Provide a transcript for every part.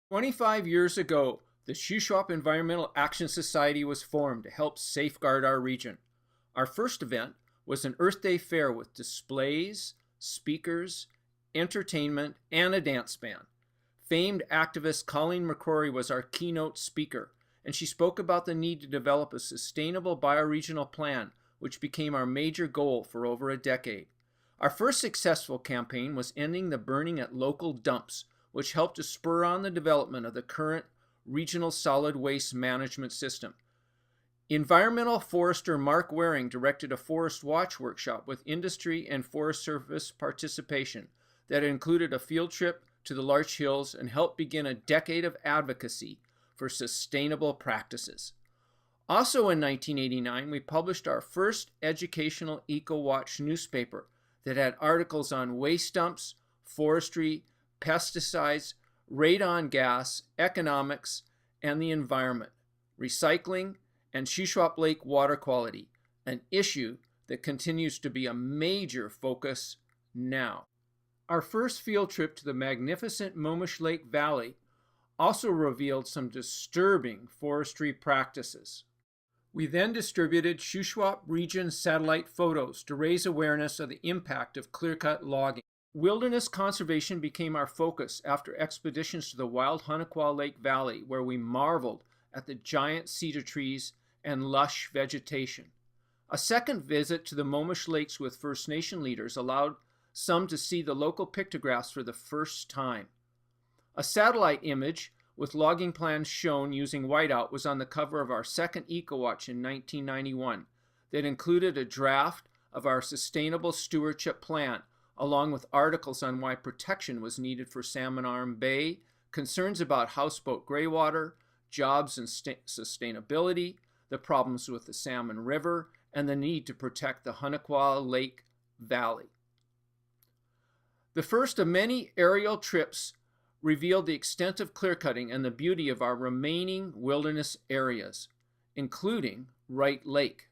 25 years ago, the Shuswap Environmental Action Society was formed to help safeguard our region. Our first event was an Earth Day fair with displays, speakers, entertainment, and a dance band. Famed activist Colleen McCrory was our keynote speaker, and she spoke about the need to develop a sustainable bioregional plan, which became our major goal for over a decade. Our first successful campaign was ending the burning at local dumps, which helped to spur on the development of the current regional solid waste management system. Environmental forester Mark Waring directed a Forest Watch workshop with industry and Forest Service participation that included a field trip to the Larch Hills and helped begin a decade of advocacy for sustainable practices. Also in 1989, we published our first educational EcoWatch newspaper that had articles on waste dumps, forestry, pesticides, radon gas, economics, and the environment, recycling, and Shuswap Lake water quality, an issue that continues to be a major focus now. Our first field trip to the magnificent Momish Lake Valley also revealed some disturbing forestry practices. We then distributed Shuswap region satellite photos to raise awareness of the impact of clear-cut logging. Wilderness conservation became our focus after expeditions to the wild Honequah Lake Valley, where we marveled at the giant cedar trees and lush vegetation. A second visit to the Momish Lakes with First Nation leaders allowed some to see the local pictographs for the first time. A satellite image with logging plans shown using whiteout was on the cover of our second EcoWatch in 1991 that included a draft of our sustainable stewardship plan, along with articles on why protection was needed for Salmon Arm Bay, concerns about houseboat graywater, jobs and sustainability, the problems with the Salmon River, and the need to protect the Honequah Lake Valley. The first of many aerial trips revealed the extent of clearcutting and the beauty of our remaining wilderness areas, including Wright Lake.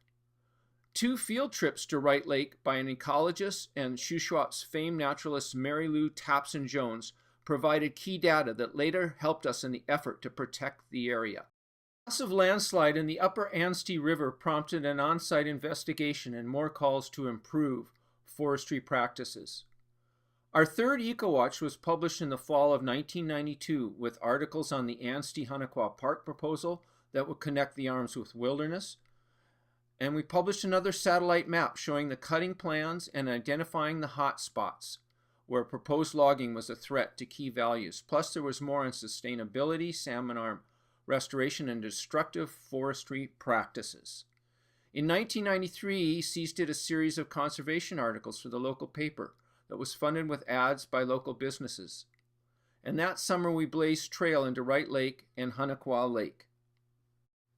2 field trips to Wright Lake by an ecologist and Shuswap's famed naturalist Mary Lou Tapson-Jones provided key data that later helped us in the effort to protect the area. A massive landslide in the upper Anstey River prompted an on-site investigation and more calls to improve forestry practices. Our third EcoWatch was published in the fall of 1992 with articles on the Anstey-Honequah Park proposal that would connect the arms with wilderness, and we published another satellite map showing the cutting plans and identifying the hot spots where proposed logging was a threat to key values. Plus there was more on sustainability, salmon arm restoration, and destructive forestry practices. In 1993, Seas did a series of conservation articles for the local paper that was funded with ads by local businesses. And that summer we blazed trail into Wright Lake and Honequah Lake.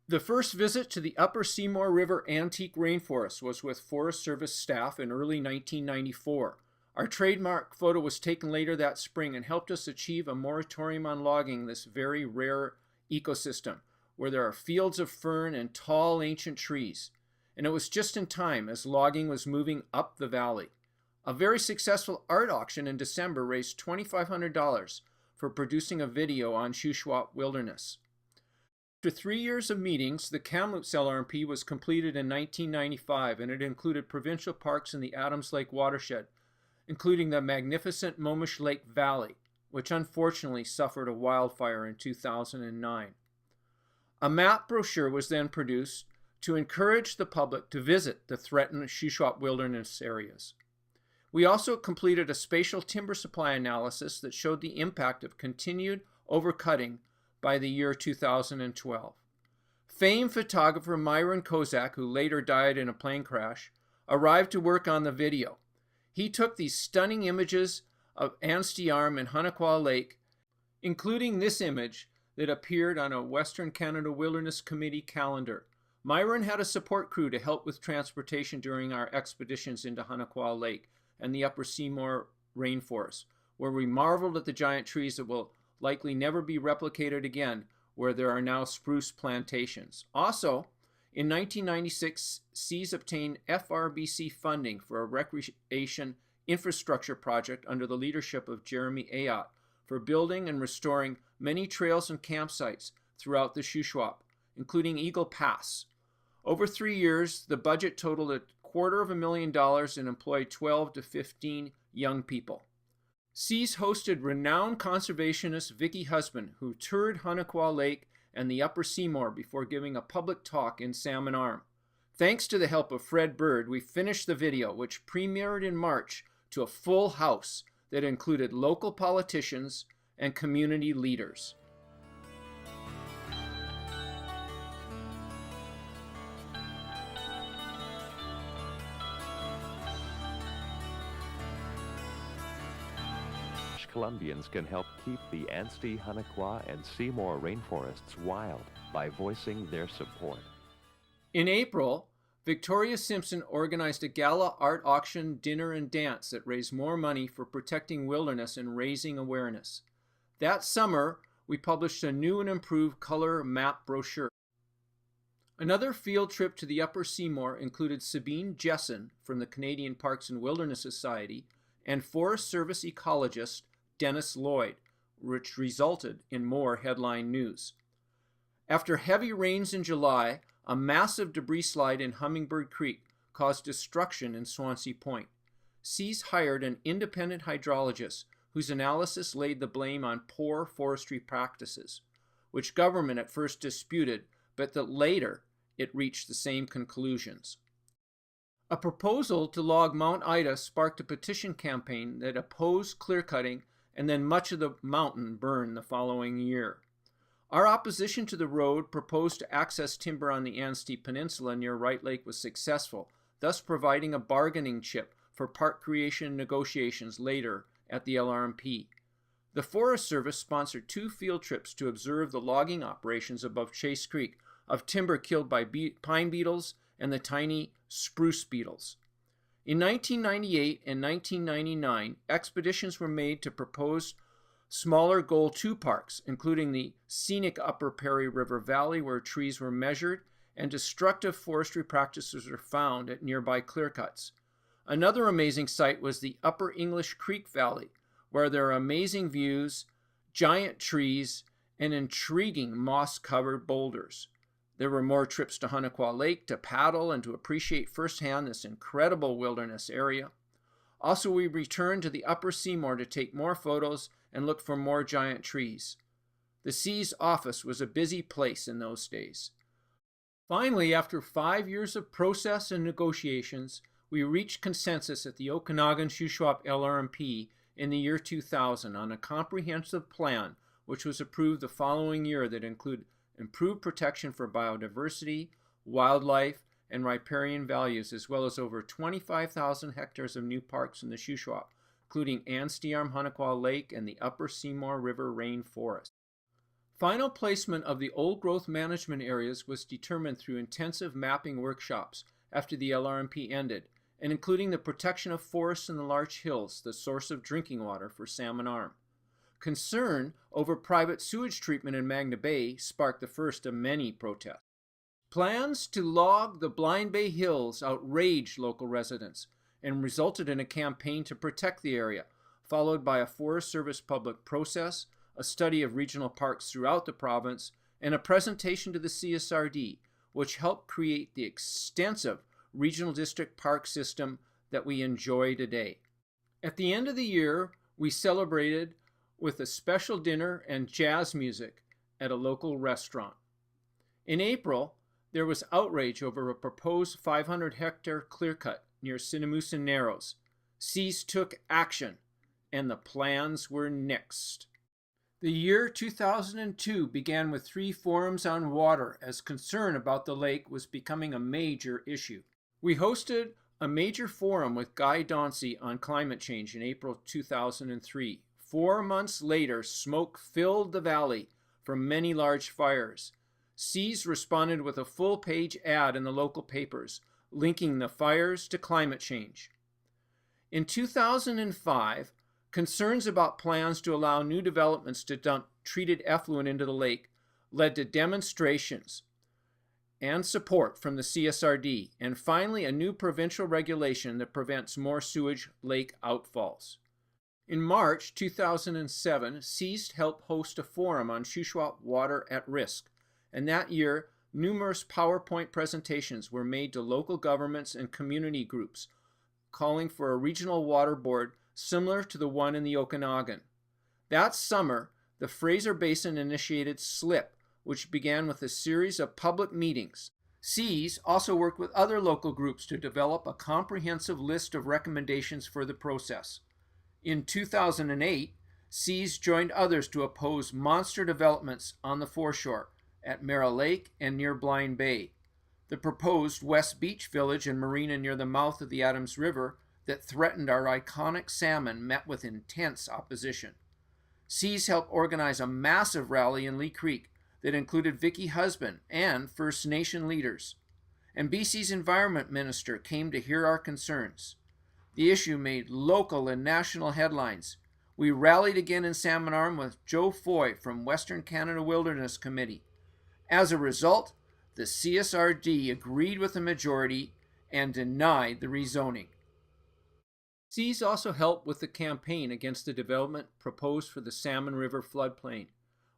The first visit to the Upper Seymour River Antique Rainforest was with Forest Service staff in early 1994. Our trademark photo was taken later that spring and helped us achieve a moratorium on logging this very rare ecosystem, where there are fields of fern and tall ancient trees. And it was just in time as logging was moving up the valley. A very successful art auction in December raised $2,500 for producing a video on Shuswap wilderness. After 3 years of meetings, the Kamloops LRMP was completed in 1995, and it included provincial parks in the Adams Lake watershed, including the magnificent Momish Lake Valley, which unfortunately suffered a wildfire in 2009. A map brochure was then produced to encourage the public to visit the threatened Shuswap wilderness areas. We also completed a spatial timber supply analysis that showed the impact of continued overcutting by the year 2012. Famed photographer Myron Kozak, who later died in a plane crash, arrived to work on the video. He took these stunning images of Anstey Arm and Honequah Lake, including this image that appeared on a Western Canada Wilderness Committee calendar. Myron had a support crew to help with transportation during our expeditions into Honequah Lake and the Upper Seymour Rainforest, where we marveled at the giant trees that will likely never be replicated again, where there are now spruce plantations. Also, in 1996, Seas obtained FRBC funding for a recreation infrastructure project under the leadership of Jeremy Ayotte for building and restoring many trails and campsites throughout the Shuswap, including Eagle Pass. Over 3 years, the budget totaled $250,000 and employed 12 to 15 young people. SEAS hosted renowned conservationist Vicki Husband, who toured Hunnaqua Lake and the Upper Seymour before giving a public talk in Salmon Arm. Thanks to the help of Fred Bird, we finished the video, which premiered in March to a full house that included local politicians and community leaders. Columbians can help keep the Anstey, Hunnaqua, and Seymour rainforests wild by voicing their support. In April, Victoria Simpson organized a gala art auction, dinner, and dance that raised more money for protecting wilderness and raising awareness. That summer, we published a new and improved color map brochure. Another field trip to the Upper Seymour included Sabine Jessen from the Canadian Parks and Wilderness Society and Forest Service ecologist Dennis Lloyd, which resulted in more headline news. After heavy rains in July, a massive debris slide in Hummingbird Creek caused destruction in Swansea Point. SEAS hired an independent hydrologist whose analysis laid the blame on poor forestry practices, which government at first disputed, but that later it reached the same conclusions. A proposal to log Mount Ida sparked a petition campaign that opposed clear-cutting, and then much of the mountain burned the following year. Our opposition to the road proposed to access timber on the Anstey Peninsula near Wright Lake was successful, thus providing a bargaining chip for park creation negotiations later at the LRMP. The Forest Service sponsored 2 field trips to observe the logging operations above Chase Creek of timber killed by pine beetles and the tiny spruce beetles. In 1998 and 1999, expeditions were made to propose smaller Goal 2 parks, including the scenic Upper Perry River Valley, where trees were measured and destructive forestry practices were found at nearby clearcuts. Another amazing site was the Upper English Creek Valley, where there are amazing views, giant trees, and intriguing moss-covered boulders. There were more trips to Hunnaqua Lake to paddle and to appreciate firsthand this incredible wilderness area. Also, we returned to the Upper Seymour to take more photos and look for more giant trees. The SEAS office was a busy place in those days. Finally, after 5 years of process and negotiations, we reached consensus at the Okanagan-Shuswap LRMP in the year 2000 on a comprehensive plan which was approved the following year that included improved protection for biodiversity, wildlife, and riparian values, as well as over 25,000 hectares of new parks in the Shuswap, including Anstey Arm, Hunnaqua Lake, and the Upper Seymour River Rainforest. Final placement of the old growth management areas was determined through intensive mapping workshops after the LRMP ended, and including the protection of forests in the large hills, the source of drinking water for Salmon Arm. Concern over private sewage treatment in Magna Bay sparked the first of many protests. Plans to log the Blind Bay Hills outraged local residents and resulted in a campaign to protect the area, followed by a Forest Service public process, a study of regional parks throughout the province, and a presentation to the CSRD, which helped create the extensive regional district park system that we enjoy today. At the end of the year, we celebrated with a special dinner and jazz music at a local restaurant. In April, there was outrage over a proposed 500-hectare clearcut near Sinamoosin Narrows. SEAS took action, and the plans were nixed. The year 2002 began with 3 forums on water, as concern about the lake was becoming a major issue. We hosted a major forum with Guy Dauncey on climate change in April 2003. 4 months later, smoke filled the valley from many large fires. SEAS responded with a full-page ad in the local papers, linking the fires to climate change. In 2005, concerns about plans to allow new developments to dump treated effluent into the lake led to demonstrations and support from the CSRD, and finally a new provincial regulation that prevents more sewage lake outfalls. In March 2007, SEAS helped host a forum on Shuswap water at risk, and that year, numerous PowerPoint presentations were made to local governments and community groups, calling for a regional water board similar to the one in the Okanagan. That summer, the Fraser Basin initiated SLIP, which began with a series of public meetings. SEAS also worked with other local groups to develop a comprehensive list of recommendations for the process. In 2008, SEAS joined others to oppose monster developments on the foreshore at Mara Lake and near Blind Bay, the proposed West Beach Village and marina near the mouth of the Adams River that threatened our iconic salmon met with intense opposition. SEAS helped organize a massive rally in Lee Creek that included Vicky Husband and First Nation leaders. And BC's Environment Minister came to hear our concerns. The issue made local and national headlines. We rallied again in Salmon Arm with Joe Foy from Western Canada Wilderness Committee. As a result, the CSRD agreed with the majority and denied the rezoning. SEAS also helped with the campaign against the development proposed for the Salmon River floodplain,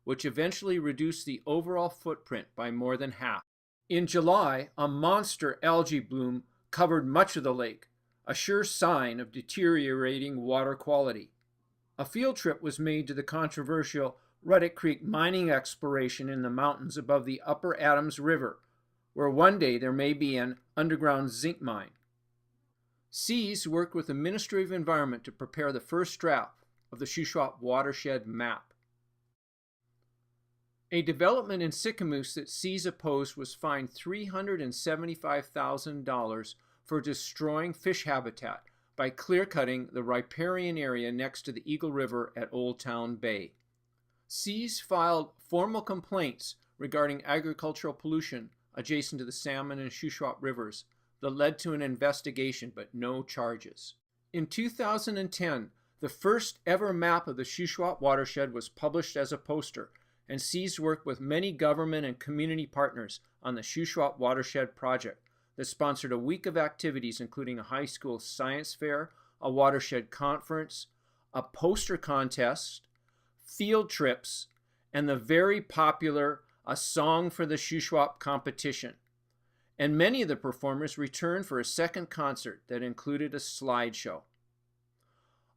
which eventually reduced the overall footprint by more than half. In July, a monster algae bloom covered much of the lake, a sure sign of deteriorating water quality. A field trip was made to the controversial Ruddick Creek mining exploration in the mountains above the upper Adams River, where one day there may be an underground zinc mine. SEAS worked with the Ministry of Environment to prepare the first draft of the Shuswap watershed map. A development in Sicamous that SEAS opposed was fined $375,000 for destroying fish habitat by clear-cutting the riparian area next to the Eagle River at Old Town Bay. SEAS filed formal complaints regarding agricultural pollution adjacent to the Salmon and Shuswap rivers that led to an investigation but no charges. In 2010, the first ever map of the Shuswap watershed was published as a poster, and SEAS worked with many government and community partners on the Shuswap watershed project that sponsored a week of activities including a high school science fair, a watershed conference, a poster contest, field trips, and the very popular A Song for the Shuswap competition. And many of the performers returned for a second concert that included a slideshow.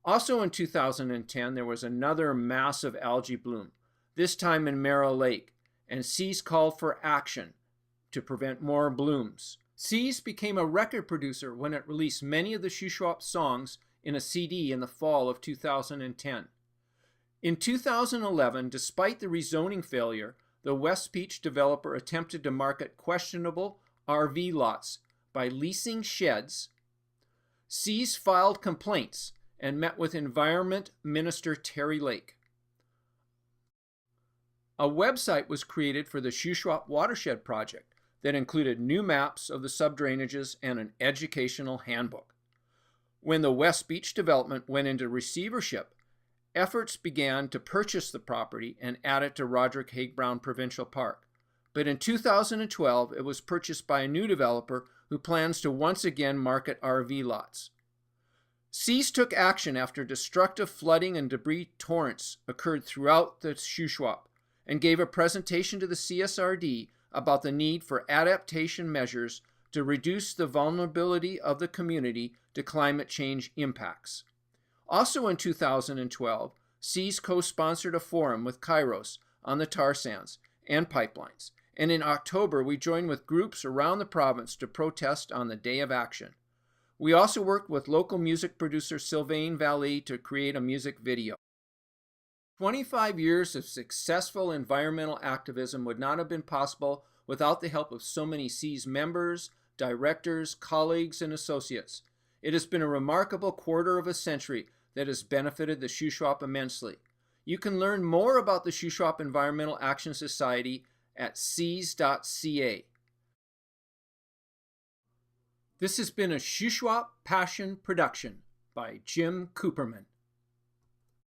Also in 2010, there was another massive algae bloom, this time in Mara Lake, and SEAS called for action to prevent more blooms. SEAS became a record producer when it released many of the Shuswap songs in a CD in the fall of 2010. In 2011, despite the rezoning failure, the West Beach developer attempted to market questionable RV lots by leasing sheds. SEAS filed complaints and met with Environment Minister Terry Lake. A website was created for the Shuswap Watershed Project that included new maps of the subdrainages and an educational handbook. When the West Beach development went into receivership, efforts began to purchase the property and add it to Roderick Haig Brown Provincial Park. But in 2012, it was purchased by a new developer who plans to once again market RV lots. SEAS took action after destructive flooding and debris torrents occurred throughout the Shuswap and gave a presentation to the CSRD about the need for adaptation measures to reduce the vulnerability of the community to climate change impacts. Also in 2012, SEAS co-sponsored a forum with Kairos on the tar sands and pipelines, and in October we joined with groups around the province to protest on the Day of Action. We also worked with local music producer Sylvain Vallée to create a music video. 25 years of successful environmental activism would not have been possible without the help of so many SEAS members, directors, colleagues, and associates. It has been a remarkable quarter of a century that has benefited the Shuswap immensely. You can learn more about the Shuswap Environmental Action Society at seas.ca. This has been a Shuswap Passion production by Jim Cooperman.